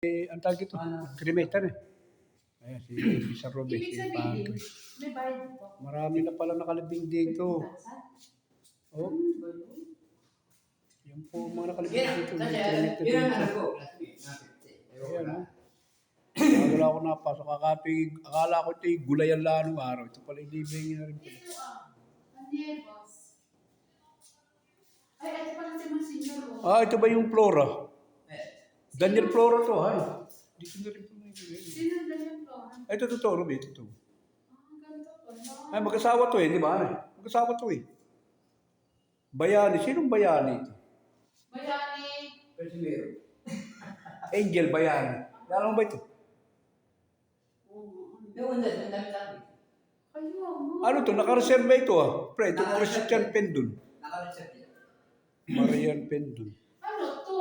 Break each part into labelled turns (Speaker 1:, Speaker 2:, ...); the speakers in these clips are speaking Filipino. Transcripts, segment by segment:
Speaker 1: Ang tawag ito, cremator eh. Ayan, si Sir Robin,
Speaker 2: Ibig
Speaker 1: si
Speaker 2: sabihin,
Speaker 1: Pato.
Speaker 2: may bayad ito.
Speaker 1: Marami na pala nakalibing dito. Oh, yan po mga nakalibing dito. May cremator dito. Ayan, oh. Wala ako napasok. Akala ko ito yung gulayan lang nung araw. Ito pala ilibing na rin pala.
Speaker 2: Ito ang Nievas. Ay, ito pala si Monsignor.
Speaker 1: Ah, ito ba yung Flora? Daniel Flora to, ay. Dito na rin po na ito.
Speaker 2: Sino ang Daniel Flora?
Speaker 1: Ay, ito to, Ruby, ito to.
Speaker 2: Ganito po.
Speaker 1: Ay, mag-asawa to eh, di ba? Mag-asawa to eh. Bayani, sinong bayani ito?
Speaker 2: Bayani.
Speaker 1: Angel Bayani. Alam mo ba ito? Ano to? Nakareserve ito ah. Pre, ito Christian Pendul. Marian Pendul.
Speaker 2: Ano to?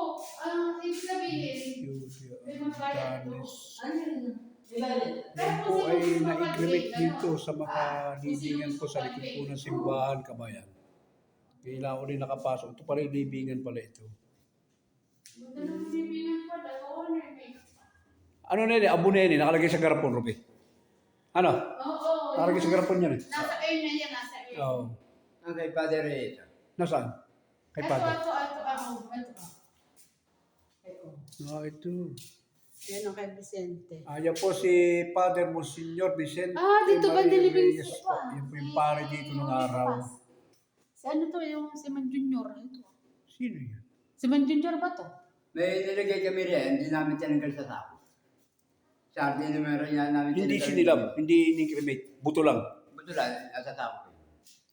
Speaker 2: Ibig sabihin, may magbayad to.
Speaker 1: Yan po ay na-increment dito sa mga libingan ko sa likod po ng simbahan, kabayan. Kailangan ko rin nakapasok. Ito pala yung libingan pala ito.
Speaker 2: Ganda ng bibingan pa, dalawa na eh.
Speaker 1: Ano na yun? Abo na yun eh. Nakalagay sa garapon, Ruby. Ano?
Speaker 2: Oo.
Speaker 1: Nakalagay sa garapon yan eh.
Speaker 2: Nasa A na yan, nasa A.
Speaker 1: Oo.
Speaker 3: Ang kay Father ito.
Speaker 1: Nasaan? Kay
Speaker 2: Ito.
Speaker 1: Padre. Ah, ito.
Speaker 4: Yan ang kay Vicente.
Speaker 1: Ayan po si Father Monsignor Vicente.
Speaker 2: Dito ba
Speaker 1: Maria
Speaker 2: nilibing
Speaker 1: Reyes
Speaker 2: si
Speaker 1: po. Yan po yung pare dito nung araw.
Speaker 2: Si ano to, yung si Man Junior. Ito.
Speaker 1: Sino yan?
Speaker 2: Si Man Junior ba to?
Speaker 3: May nilagay kami rin, hindi namin tinanggal sa sako. Sa atin numero niya namin
Speaker 1: Hindi
Speaker 3: tinanggal.
Speaker 1: sinilab, hindi ni-cremate. Buto lang.
Speaker 3: Buto lang, sa sako.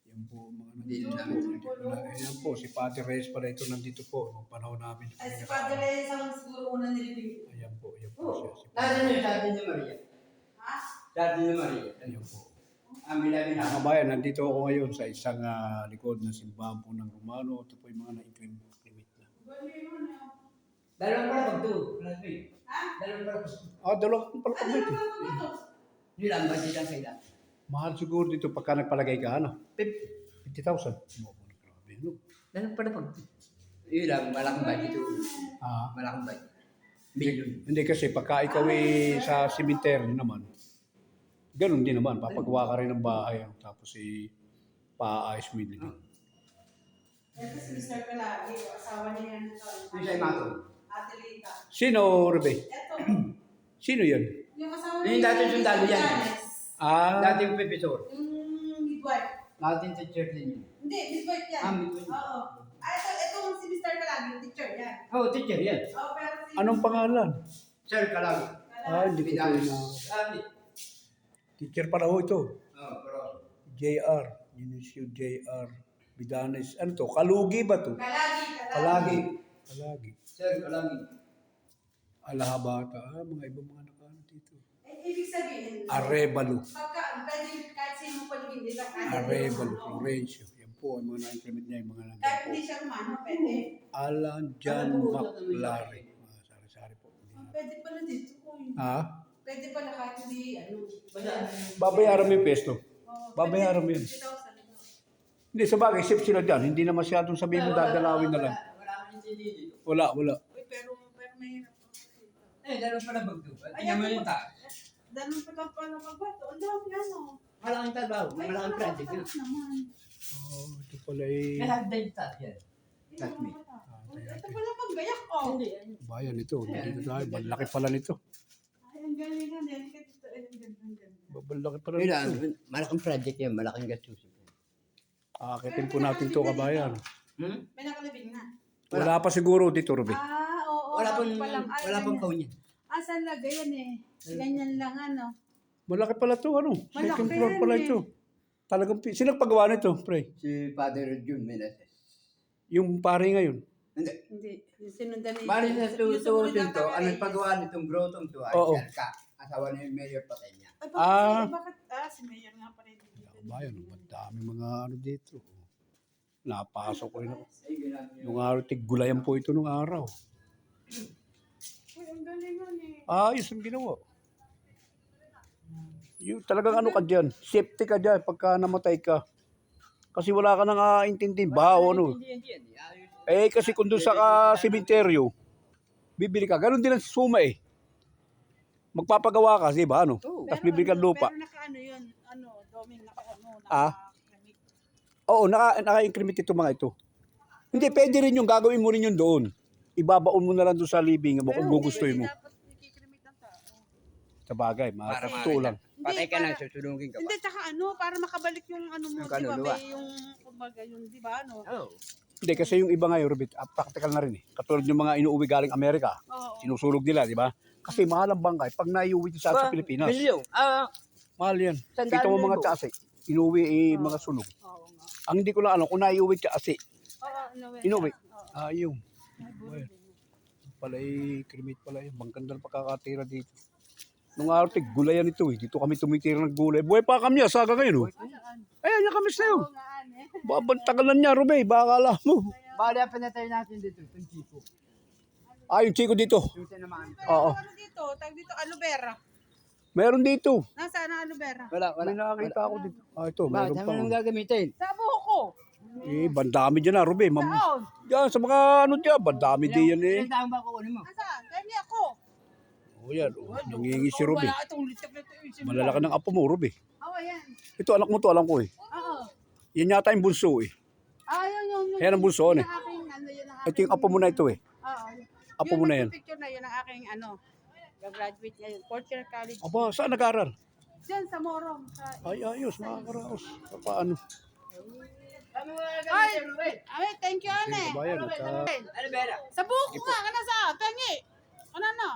Speaker 1: Yan po mga
Speaker 3: Hindi
Speaker 1: nandito.
Speaker 3: namin.
Speaker 1: Ayan po, si Father Reyes pala ito nandito po. Nung panahon namin.
Speaker 4: Ay, si Padre Reyes ang siguro unang nilibing.
Speaker 1: Ayan po siya. Si
Speaker 3: Sa atin yun, sa atin ni Maria.
Speaker 4: Ha?
Speaker 3: Sa atin ni Maria.
Speaker 1: Ayan po.
Speaker 3: Ang bilangin
Speaker 1: Mga
Speaker 3: na.
Speaker 1: kabayan, nandito ako ngayon sa isang likod ng simbahan po ng Romano. Ito po yung mga na-cremate na.
Speaker 3: Dalawang palapag to. Dalawang palapag.
Speaker 1: Dalawang pala pag ito.
Speaker 3: Yun lang, budget lang sa ilan.
Speaker 1: Mahal siguro dito pagka nagpalagay ka, ano? 50,000. Grabe, no?
Speaker 3: Dalawang palapag. Yun lang, malaking budget to.
Speaker 1: Ah,
Speaker 3: Malaking budget. Million.
Speaker 1: hindi kasi pagka ikaw sa cemetery naman, ganun din naman. Papagawa ka rin ng bahay. Tapos paayos mo din.
Speaker 4: Ito si Mr. Kalagi, asawa niya yan.
Speaker 3: Yung sa imato.
Speaker 4: Ate Lita.
Speaker 1: Sino, Rebe?
Speaker 4: Ito,
Speaker 1: Sino yun?
Speaker 4: yung asawa
Speaker 3: Yung dati sundalo yan.
Speaker 4: Janes.
Speaker 3: Dating professor.
Speaker 4: Yung midwife.
Speaker 3: Dating teacher din yun.
Speaker 4: Hindi, midwife yan.
Speaker 3: Midwife.
Speaker 4: Oo. Ito si Mr. Kalagi, yung teacher yan.
Speaker 3: Oh, teacher yan.
Speaker 4: Oo, pero si...
Speaker 1: Anong pangalan?
Speaker 3: Sir Kalang.
Speaker 1: Hindi ko ito na. Teacher pala ho ito.
Speaker 3: Pero
Speaker 1: JR. Dionisio JR. Bidanes. Ano to? Kalugi ba to?
Speaker 4: Kalagi.
Speaker 1: Kalagi.
Speaker 3: Sir Kalang.
Speaker 1: Alahabata. Mga ibang mga nakaano dito.
Speaker 4: Ibig sabihin,
Speaker 1: Arevalo.
Speaker 4: pagka, pwede kahit sino paligid nila.
Speaker 1: Arevalo. Florencio. Yan po. Ang mga na-implement niya. Yung mga
Speaker 4: Kahit
Speaker 1: nandiyan
Speaker 4: hindi
Speaker 1: po.
Speaker 4: siya umano, pwede.
Speaker 1: Alan John McLaren. Mga sari-sari po.
Speaker 4: Pwede pala dito.
Speaker 1: Ha?
Speaker 4: Pwede pala kahit hindi,
Speaker 1: Babayaran mo yung pesto.
Speaker 4: Oo,
Speaker 1: Babayaran mo yun.
Speaker 4: 50,000.
Speaker 1: Hindi, sa bagay, safe sila dyan. Hindi na masyadong sabihin mo dadalawin na lang.
Speaker 3: Wala kang hindi dito.
Speaker 1: Wala.
Speaker 4: Uy, pero mahirap.
Speaker 3: Dalawa pala bagto. Tingnan mo yung taas.
Speaker 4: Ganun pa lang pala magbato. Ang dami ano.
Speaker 3: Malaking trabaho. Malaking project yun.
Speaker 4: naman.
Speaker 1: Ito pala eh.
Speaker 3: May hagdan yung taas yan. Not me.
Speaker 4: Ito pala paggayak ko. Hindi.
Speaker 1: Bayan ito. Dito tayo. Malaki pala nito.
Speaker 4: Ay, ang galing nga. Delicate ito. Ay, ang ganda.
Speaker 1: Malaki pala
Speaker 3: Yun
Speaker 1: nito.
Speaker 3: lang. Malaking project yan. Malaking gastusin.
Speaker 1: Akitin po natin to kabayan.
Speaker 4: May nakalibing na.
Speaker 1: Wala pa siguro dito, Ruby.
Speaker 4: Oo.
Speaker 3: Wala pong
Speaker 4: Wala
Speaker 3: kaun yan.
Speaker 4: Saan lagay yan eh? Ganyan lang ano.
Speaker 1: Malaki pala to, ano? Second
Speaker 4: Malaki
Speaker 1: floor
Speaker 4: yan
Speaker 1: pala
Speaker 4: eh.
Speaker 1: ito. Talagang, sino nagpagawa nito, pre?
Speaker 3: Si Father June Meneses.
Speaker 1: Yung pare ngayon.
Speaker 3: Hindi.
Speaker 4: Hindi. Sinundan ni...
Speaker 3: Bali na tutusin to. Anong paggawa nitong grotong to? Ay,
Speaker 1: Oo.
Speaker 3: ka. Asawa ni Mayor patay niya.
Speaker 4: Ay, bakit? Si Mayor nga pa rin.
Speaker 1: Kabayan, ang dami mga ano dito. Napasok ko rin ako.
Speaker 3: Ay, ginagawa.
Speaker 1: Nung araw, tigulayan po ito nung araw.
Speaker 4: Uy, ang galing nga eh.
Speaker 1: Ayos ang ginawa. Yung talagang ano ka dyan, safety ka dyan pagka namatay ka. Kasi wala ka nang intindihin ba o ano.
Speaker 3: Ayos.
Speaker 1: Kasi kung doon sa sementeryo, bibili ka. Ganon din ang suma eh. Magpapagawa ka, di ba? Ano?
Speaker 3: Oo.
Speaker 1: Tapos bibili ka lupa.
Speaker 4: Pero naka-ano yun, doming naka-ano,
Speaker 1: Ah?
Speaker 4: naka-climate.
Speaker 1: Oo, naka-increment ito mga ito. Hindi, pwede rin yung gagawin mo rin yun doon. Ibabaon mo na lang doon sa living mo kung gugustuhin mo.
Speaker 4: Dapat ikikrimit ng tao.
Speaker 1: Sa bagay,
Speaker 3: Para
Speaker 1: totoo lang.
Speaker 3: Patay ka
Speaker 4: Hindi,
Speaker 3: lang, susunugin ka pa.
Speaker 4: Hindi, tsaka ano, para makabalik yung ano mo,
Speaker 3: Yung
Speaker 4: di ba,
Speaker 3: kaluluwa.
Speaker 4: may yung, kumbaga, yung, di ba, ano?
Speaker 3: Oo.
Speaker 1: Hindi, kasi yung iba ngayon, Robert, practical na rin eh. Katulad yung mga inuuwi galing Amerika,
Speaker 4: Oo.
Speaker 1: sinusulog nila, di ba? Kasi mahal ang bangkay pag naiuwi sa Pilipinas.
Speaker 3: Milyon.
Speaker 1: Mahal yan.
Speaker 3: Sandaan
Speaker 1: Kita mo mga
Speaker 3: libo.
Speaker 1: tsasi, inuwi mga sunog.
Speaker 4: Oo nga.
Speaker 1: Ang hindi ko lang kung naiuwi tsasi,
Speaker 4: Oo,
Speaker 1: inuwi.
Speaker 4: Oo.
Speaker 1: Yung
Speaker 4: May buro din.
Speaker 1: pala cremate pala yun. Bangkandal pagkakatira dito. Nung araw, gulayan ito eh. Dito kami tumitira ng gulay. Buhay pa kami, saga ngayon oh.
Speaker 4: Saan?
Speaker 1: Ayan, yan kami sa'yo.
Speaker 4: Oo nga, ane.
Speaker 1: Babantagalan niya, Rube, baka alam mo.
Speaker 3: Bali, pinatay natin dito, itong chico.
Speaker 1: Yung chiko dito.
Speaker 3: Yung tinamaan.
Speaker 1: Oo.
Speaker 4: Ano dito? Tag dito, aloe vera.
Speaker 1: Meron dito.
Speaker 4: Nasaan ang aloe vera?
Speaker 3: Wala,
Speaker 1: May nakakita ako dito. Ito,
Speaker 3: Bakit?
Speaker 1: meron
Speaker 3: Ano
Speaker 1: pa.
Speaker 3: nang gagamitin?
Speaker 4: Sa buho ko.
Speaker 1: Bandami dyan na, Rube.
Speaker 4: Saan?
Speaker 1: Yan, sa mga ano dyan, bandami din yan eh.
Speaker 3: Ilang taon ba kukunin mo?
Speaker 4: Nasaan? Kaya ako.
Speaker 1: Yan. Nangingi si Rube.
Speaker 4: Wala itong litip-litip.
Speaker 1: Malalaki ng apo mo, Rube.
Speaker 4: Oo, yan.
Speaker 1: Ito, anak mo to, alam ko eh.
Speaker 4: Oo.
Speaker 1: Yan yata yung bunso eh.
Speaker 4: Yun.
Speaker 1: Yan ang bunso, ano eh.
Speaker 4: Yung aking, ano, yun ang
Speaker 1: Ito yung apo mo na ito eh.
Speaker 4: Oo.
Speaker 1: Apo mo na yan.
Speaker 4: Yung picture na yun ang aking, graduate ngayon. Fourth year college.
Speaker 1: Aba, saan nag-aral?
Speaker 4: Diyan sa Morong.
Speaker 1: Ay, ayos, makakaraos. Paano?
Speaker 4: Ay, thank you, ane.
Speaker 1: Bayan,
Speaker 3: Ano ba?
Speaker 4: Sa buho ko nga, ano sa? Tangi. Ano na?